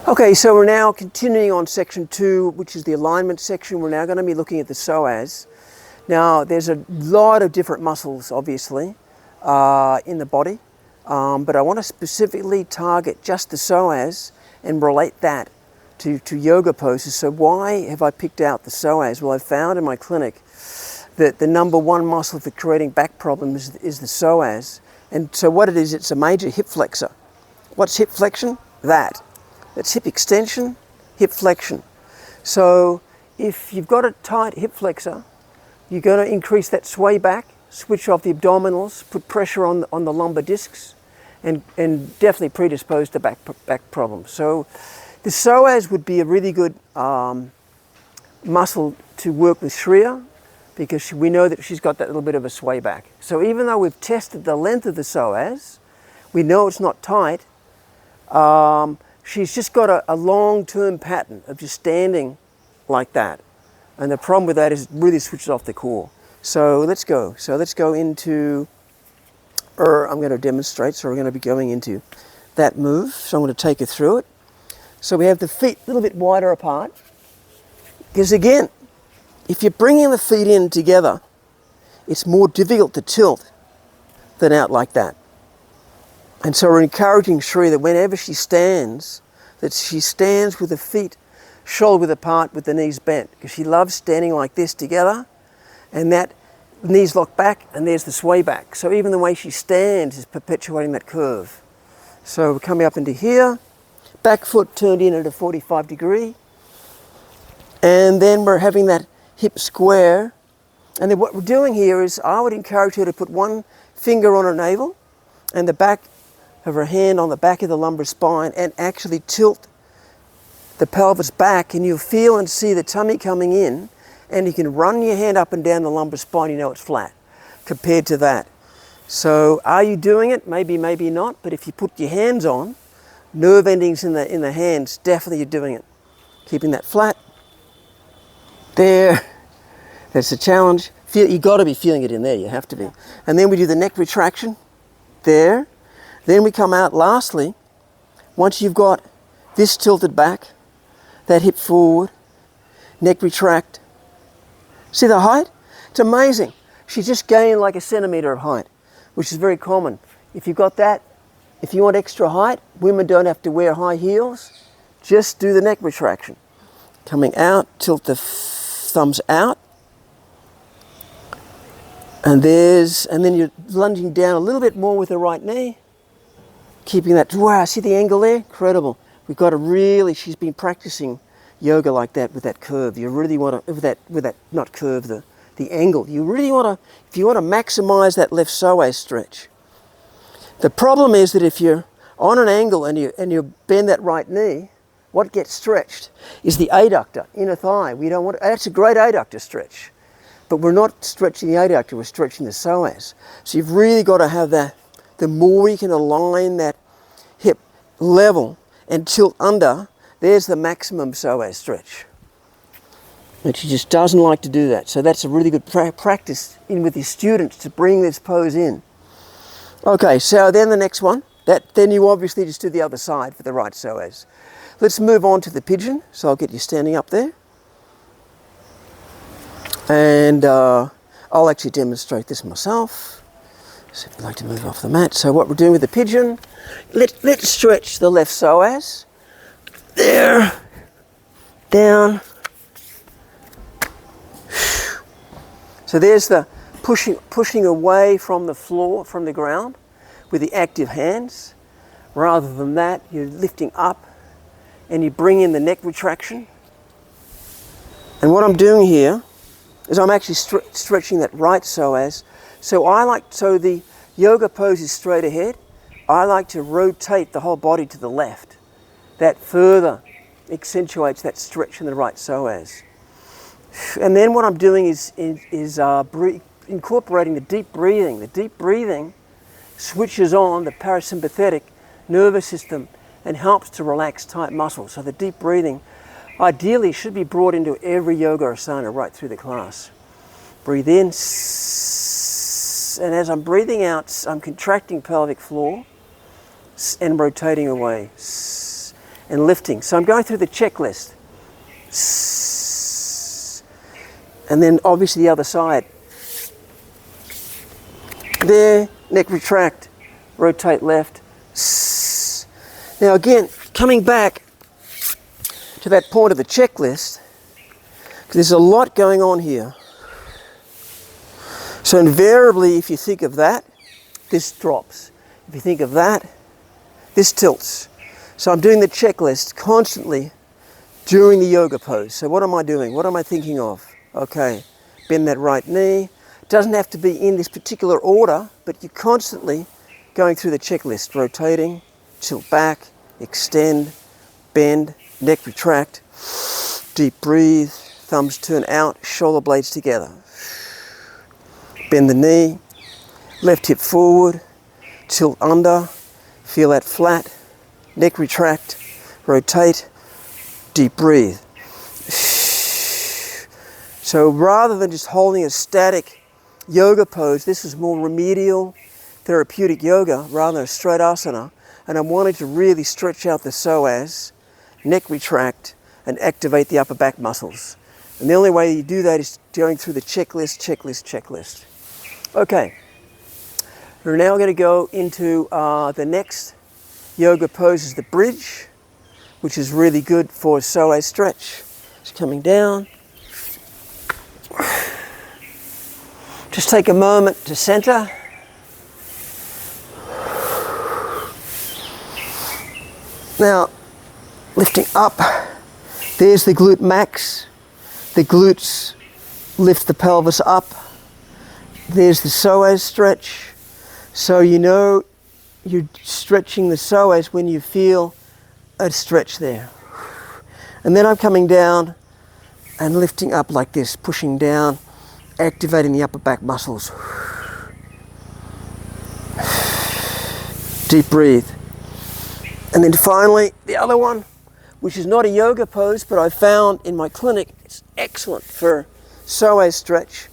Okay, so we're now continuing on section 2, which is the alignment section. We're now going to be looking at the psoas. Now, there's a lot of different muscles, obviously, in the body, but I want to specifically target just the psoas and relate that to yoga poses. So why have I picked out the psoas? Well, I found in my clinic that the number one muscle for creating back problems is the psoas. And so what it is, it's a major hip flexor. What's hip flexion? That's hip extension, hip flexion. So if you've got a tight hip flexor, you're going to increase that sway back, switch off the abdominals, put pressure on the lumbar discs, and definitely predispose to back problems. So the psoas would be a really good muscle to work with Shreya, because we know that she's got that little bit of a sway back. So even though we've tested the length of the psoas, we know it's not tight. She's just got a long-term pattern of just standing like that. And the problem with that is it really switches off the core. So let's go. So let's go into, I'm going to demonstrate, so we're going to be going into that move. So I'm going to take you through it. So we have the feet a little bit wider apart. Because again, if you're bringing the feet in together, it's more difficult to tilt than out like that. And so we're encouraging Shri that whenever she stands with the feet shoulder width apart with the knees bent, because she loves standing like this together, and that knees lock back and there's the sway back. So even the way she stands is perpetuating that curve. So we're coming up into here, back foot turned in at a 45 degree, and then we're having that hip square. And then what we're doing here is I would encourage her to put one finger on her navel and the back of her hand on the back of the lumbar spine and actually tilt the pelvis back, and you'll feel and see the tummy coming in, and you can run your hand up and down the lumbar spine, you know it's flat compared to that. So are you doing it? Maybe, maybe not, but if you put your hands on, nerve endings in the hands, definitely you're doing it. Keeping that flat. There. That's a challenge. You got to be feeling it in there, you have to be. And then we do the neck retraction. There. Then we come out lastly, once you've got this tilted back, that hip forward, neck retract. See the height? It's amazing. She's just gained like a centimetre of height, which is very common. If you've got that, if you want extra height, women don't have to wear high heels, just do the neck retraction. Coming out, tilt the thumbs out. And then you're lunging down a little bit more with the right knee. Keeping that, wow, see the angle there? Incredible. We've got to really, she's been practicing yoga like that with that curve. You really want to, with that not curve, the angle. You really want to, if you want to maximize that left psoas stretch. The problem is that if you're on an angle and you bend that right knee, what gets stretched is the adductor, inner thigh. We don't want, that's a great adductor stretch. But we're not stretching the adductor, we're stretching the psoas. So you've really got to have that. The more you can align that hip level and tilt under, there's the maximum psoas stretch. And she just doesn't like to do that. So that's a really good practice in with your students to bring this pose in. Okay, so then the next one, then you obviously just do the other side for the right psoas. Let's move on to the pigeon. So I'll get you standing up there. And I'll actually demonstrate this myself. So if you'd like to move off the mat. So what we're doing with the pigeon, let's stretch the left psoas. There, down. So there's the pushing away from the floor, from the ground, with the active hands. Rather than that, you're lifting up and you bring in the neck retraction. And what I'm doing here is I'm actually stretching that right psoas. So the yoga pose is straight ahead. I like to rotate the whole body to the left. That further accentuates that stretch in the right psoas. And then what I'm doing is incorporating the deep breathing. The deep breathing switches on the parasympathetic nervous system and helps to relax tight muscles. So the deep breathing ideally should be brought into every yoga asana right through the class. Breathe in, and as I'm breathing out, I'm contracting pelvic floor and rotating away. and lifting. So I'm going through the checklist. And then obviously the other side. There, neck retract, rotate left. Now again, coming back to that point of the checklist, there's a lot going on here. So invariably, if you think of that, this drops. If you think of that, this tilts. So I'm doing the checklist constantly during the yoga pose. So what am I doing? What am I thinking of? Okay, bend that right knee. It doesn't have to be in this particular order, but you're constantly going through the checklist, rotating, tilt back, extend, bend, neck retract, deep breathe, thumbs turn out, shoulder blades together. Bend the knee, left hip forward, tilt under, feel that flat, neck retract, rotate, deep breathe. So rather than just holding a static yoga pose, this is more remedial, therapeutic yoga rather than a straight asana. And I'm wanting to really stretch out the psoas, neck retract, and activate the upper back muscles. And the only way you do that is going through the checklist, checklist, checklist. Okay, we're now going to go into the next yoga pose is the bridge, which is really good for psoas stretch. It's coming down. Just take a moment to center. Now, lifting up, there's the glute max. The glutes lift the pelvis up. There's the psoas stretch. So you know you're stretching the psoas when you feel a stretch there. And then I'm coming down and lifting up like this, pushing down, activating the upper back muscles. Deep breathe. And then finally, the other one, which is not a yoga pose, but I found in my clinic, it's excellent for psoas stretch.